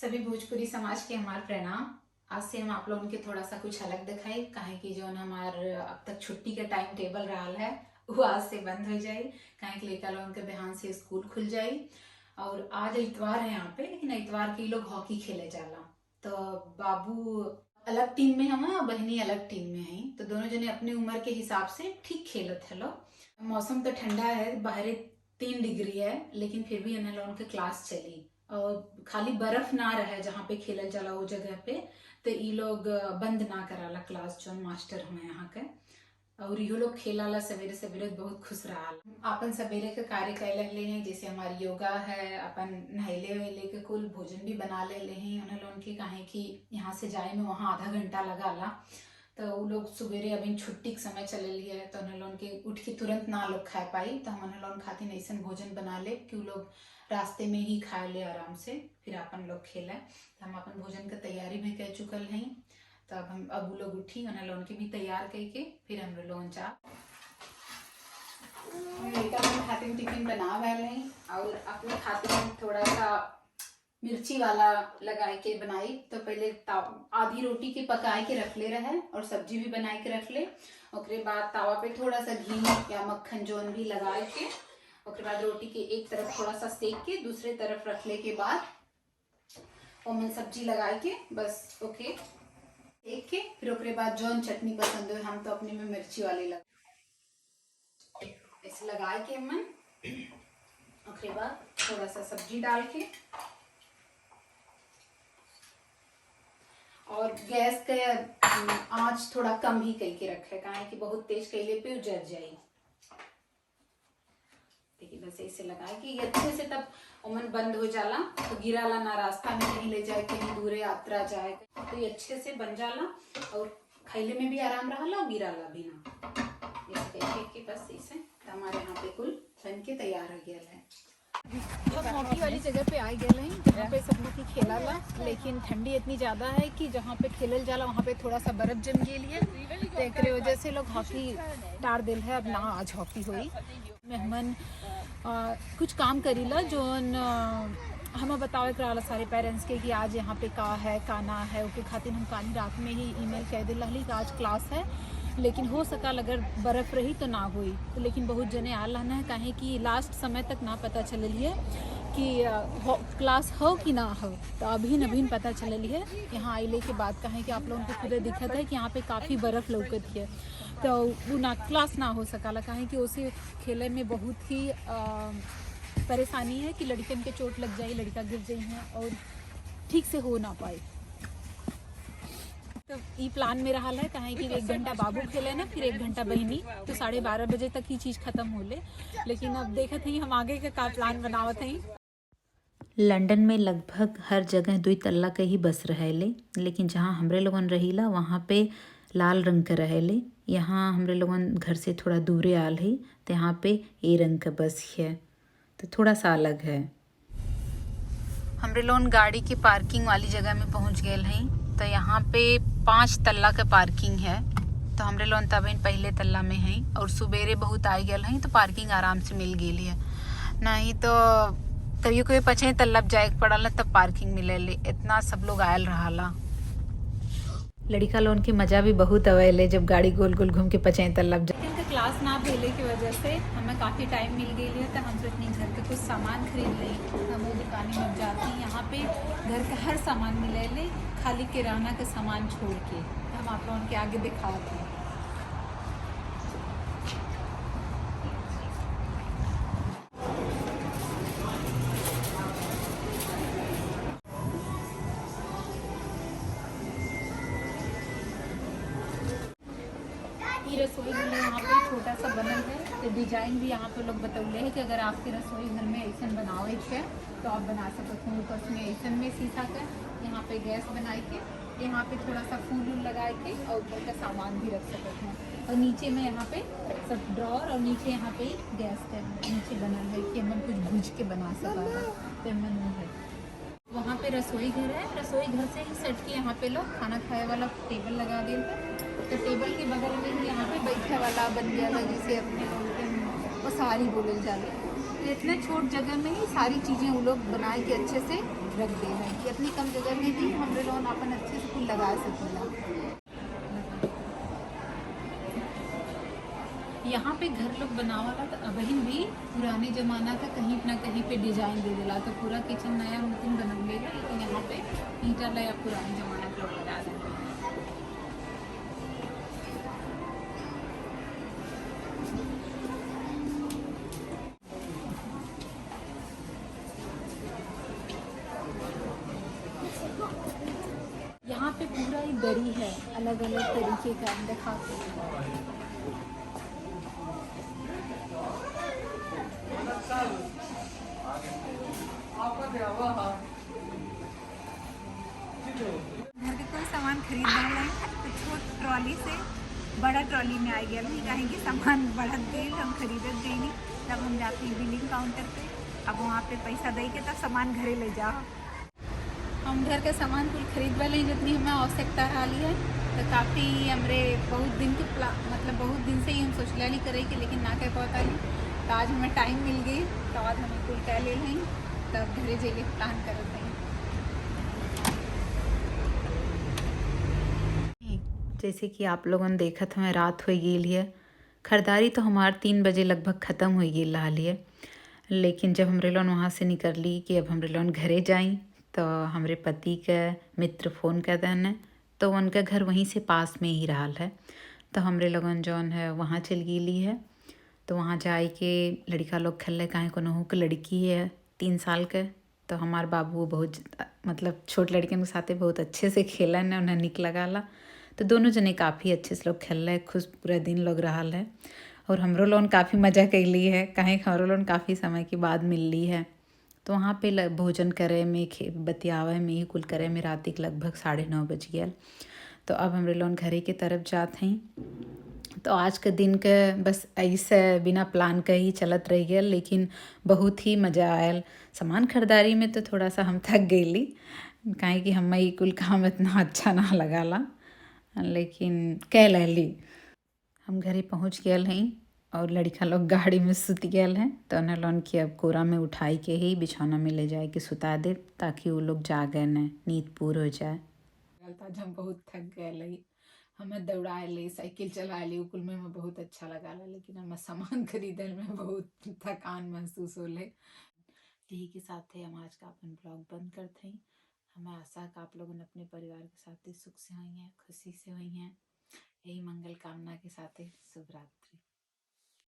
सभी भोजपुरी समाज के हमार प्रणाम। आज से हम आप लोगों के थोड़ा सा कुछ अलग दिखाई काहे कि जो हमार अब तक छुट्टी का टाइम टेबल रहा है वो आज से बंद हो जाए। काहे कि लड़का लोगों के बिहान से स्कूल खुल जाए। और आज इतवार है यहाँ पे, लेकिन इतवार के लोग हॉकी खेले जाला। तो बाबू अलग टीम में हम और बहनी अलग टीम में है, तो दोनों जने अपनी उम्र के हिसाब से ठीक खेलत है लोग। मौसम तो ठंडा है, बाहर 3 डिग्री है, लेकिन फिर भी इन्हें लोगों के क्लास चली। और खाली बर्फ ना रहे जहाँ पे खेलल जाला वो जगह पे, तो ये लोग बंद ना कराला क्लास, जो मास्टर हुए यहाँ के। और यो लोग खेलाला सवेरे सवेरे बहुत खुश रहा। अपन सवेरे के कार्य कैले ले हैं, जैसे हमारी योगा है, अपन नहले वहले के कुल भोजन भी बना ले हैं। उन्हें लोगों की काहे कि यहाँ से जाए में वहाँ आधा घंटा लगा ला, तो वो लोग सवेरे अभी छुट्टी के समय चले लिए, तो उन्हें लोगों के उठ के तुरंत ना लोग खा पाई, तो हम उन्हें लोग खातिर ऐसा भोजन बना ले कि वो लोग रास्ते में ही खा ले आराम से, फिर अपन लोग खेले। तो हम अपन भोजन की तैयारी भी कर चुकल हैं। तो अब वो लोग उठी, उन्हें लोगों की भी तैयार करके फिर हम लोग जा खातिर टिफिन बना वाले और अपने खातिर थोड़ा सा मिर्ची वाला लगाए के बनाई। तो पहले आधी रोटी के पकाए के रख ले रहे और सब्जी भी बनाए के रख ले। उसके बाद तावा पे थोड़ा सा घी या मक्खन जोन भी लगाए के, उसके बाद रोटी के एक तरफ थोड़ा सा सेक के दूसरे तरफ रख ले के बाद ओमन सब्जी लगाए के बस ओके एक के, फिर उसके बाद जोन चटनी पसंद हो, हम तो अपने में मिर्ची वाली लगा ऐसे लगाए के मन। उसके बाद थोड़ा सा सब्जी डाल के और गैस के आंच थोड़ा कम ही करके रखे, काहे कि बहुत तेज कैले पे जल जाए। देखिए बस ऐसे लगाए कि अच्छे से तब ओमन बंद हो जाला, तो गिराला ना, रास्ता में कहीं ले जाए, कहीं दूर यात्रा जाए, तो ये अच्छे से बन जाला और खैले में भी आराम रहा और गिराला भी ना। ऐसे बस ऐसे हमारे यहाँ पे कुल बन के तैयार हो गया है। हम हॉकी वाली जगह पे आ गए हैं जहाँ पे सब लोग की खेला ला, लेकिन ठंडी इतनी ज़्यादा है कि जहाँ पे खेलल जाला वहाँ पे थोड़ा सा बर्फ जम गई है, तो एक वजह से लोग हॉकी टार दिल है। अब ना आज हॉकी हुई। मेहमान कुछ काम करीला जो हमें बतावे कराला सारे पेरेंट्स के कि आज यहाँ पे का है का ना है, उसके खातिर हम काली रात में ही ईमेल कह दिला कि आज क्लास है, लेकिन हो सका अगर बर्फ़ रही तो ना हुई। तो लेकिन बहुत जने आ लाना है, काहे कि लास्ट समय तक ना पता चलल है कि क्लास हो कि ना हो, तो अभी नवीन पता चलल है यहाँ आइले के बाद। कहें कि आप लोगों को खुद दिखत है कि यहाँ पे काफ़ी बर्फ़ लौकत है, तो वो ना क्लास ना हो सकाला, काहे कि उसे खेले में बहुत ही परेशानी है कि लड़कियन के चोट लग जाए, लड़का गिर जाए हैं और ठीक से हो ना पाए। तो ये प्लान में रहा है, कहें कि 1 घंटा बाबू खेले ना, फिर 1 घंटा बहनी, तो 12:30 बजे तक ही चीज़ खत्म हो ले। लेकिन अब देखते हैं हम आगे का प्लान बनावत हैं। लंदन में लगभग हर जगह 2 तल्ला के ही बस रहेले, लेकिन जहाँ हमरे लोगन रहीला वहाँ पे लाल रंग के रहेले। यहाँ हमरे लोगन घर से थोड़ा दूरे आल है, तो यहाँ पे ए रंग का बस है, तो थोड़ा सा अलग है। हमरे लोगन गाड़ी की पार्किंग वाली जगह में पहुँच गए हैं, तो यहाँ पे 5 तल्ला का पार्किंग है। तो हमरे लोगन तब पहले तल्ला में हैं और सुबेरे बहुत आ गए हैं, तो पार्किंग आराम से मिल गई है। नहीं तो कभी कोई 5 तल्ला जाए पड़ाला तब पार्किंग मिले, इतना सब लोग आयल रहा। लड़का लोन के मजा भी बहुत अवेले जब गाड़ी गोल गोल घूम के 5 तल्ला इनका क्लास ना भेले की वजह से हमें काफ़ी टाइम मिल गई है, तो हम अपने घर के कुछ सामान खरीद ले। हम वो दुकानें मिल जाती हैं, यहाँ पे घर का हर सामान मिले ले, खाली किराना का सामान छोड़ के। हम आप लोगों के आगे दिखाते हैं। रसोई घर यहाँ पे छोटा सा बनल है, तो डिजाइन भी यहाँ पे लोग बतौले हैं कि अगर आपके रसोई घर में ऐसा बनावे है तो आप बना सकते हैं। ऊपर में ऐसा में शीशा का यहाँ पे गैस बनाए के, यहाँ पे थोड़ा सा फूल लगाए के और ऊपर का सामान भी रख सकते हैं। और नीचे में यहाँ पे सब ड्रॉर और नीचे यहाँ पे गैस का नीचे बनल है कि हम कुछ भूज के बना सका तो मन है। वहाँ पे रसोई घर है, रसोई घर से ही सट के यहाँ पे लोग खाना खाए वाला टेबल लगा दिए थे, तो टेबल के बगल में ही यहाँ पे बैठे वाला बन गया था, जिसे अपने लोग पसारी बोले जाते। तो इतने छोट जगह में ही सारी चीज़ें वो लोग बना के अच्छे से रख दे हैं कि इतनी कम जगह में भी हम लोग अपन अच्छे से कुल लगा सकेला। यहाँ पे घर लोग बनावाला तो अबही भी पुराने जमाना का कहीं ना कहीं पे डिजाइन दे देला, तो पूरा किचन नया नতুन बनल गया, लेकिन यहाँ पे ईटा या पुराने जमाना के लोग लगा देते हैं। यहाँ पे पूरा ही दरी है, अलग अलग तरीके का दिखाते हैं। घर के कोई सामान खरीद रहे तो छोट ट्रॉली से बड़ा ट्रॉली में आ गया नहीं, कहेंगे सामान बढ़त गई, हम खरीदत गई नहीं। तब हम जाते हैं बिलिंग काउंटर पे, अब वहाँ पे पैसा दे के तब सामान घरे ले जाओ। हम घर के सामान कुल खरीद वाले जितनी हमें आवश्यकता रही है, तो काफ़ी हमरे बहुत दिन के मतलब बहुत दिन से ही हम सोचला नहीं करे कि, लेकिन ना कह पाता नहीं। तो आज हमें टाइम मिल गई तो आज हमें कुल कह ले लें, तब घरे जाइए प्लान करते हैं। जैसे कि आप लोगों ने देखा था, हमें रात हो गई है। खरीदारी तो हमार 3 बजे लगभग ख़त्म हो गई है, लेकिन जब हमरे लोन वहाँ से निकली कि अब हमरे लोन घरे जाई, तो हमरे पति के मित्र फ़ोन कर देने, तो उनका घर वहीं से पास में ही रहा है। तो हमरे लोगन जौन है वहाँ चल गई है। तो वहाँ जाए के लड़का लोग खेल काहे को नहू के लड़की है 3 साल के, तो हमार बाबू बहुत मतलब छोट लड़कियों के साथे बहुत अच्छे से खेलन है, उन्हें निक लगाला। तो दोनों जने काफ़ी अच्छे से लोग खेल रहे, खुश पूरा दिन लोग रहा है। और हमरो लोन काफ़ी मज़ा कैली है, काहे हमरो लोन काफ़ी समय के बाद मिलली है। तो वहाँ पे भोजन करे में बतियावे में ही कुल करे में रात के लगभग 9:30 बज गया। तो अब हमरे लोन घरे के तरफ जाते हैं। तो आज के दिन के बस ऐसे बिना प्लान के ही चलत रह गया, लेकिन बहुत ही मज़ा आयल। सामान खरीदारी में तो थोड़ा सा हम थक गईली, काहे कि हमें ये कुल काम इतना अच्छा ना लगाला, लेकिन कह लैली। हम घरे पहुँच गए हैं और लड़का लोग गाड़ी में सुत गए हैं। तो उन्हें लोन की अब कोरा में उठाई के ही बिछौना में ले जाए के सुता दे, ताकि वो लोग जागे न, नींद पूर हो जाए। आज हम बहुत थक गए, हमें दौड़ाए ले, साइकिल चलाए ले, कुल में हमें बहुत अच्छा लगा, लेकिन हमें सामान खरीदने में बहुत थकान महसूस होले। यही के साथ है हम आज का अपन ब्लॉग बंद करते हैं। हमें आशा है कि आप लोगों ने अपने परिवार के साथ सुख से हुई हैं, खुशी से हुई हैं। यही मंगल कामना के साथ शुभ रात्रि।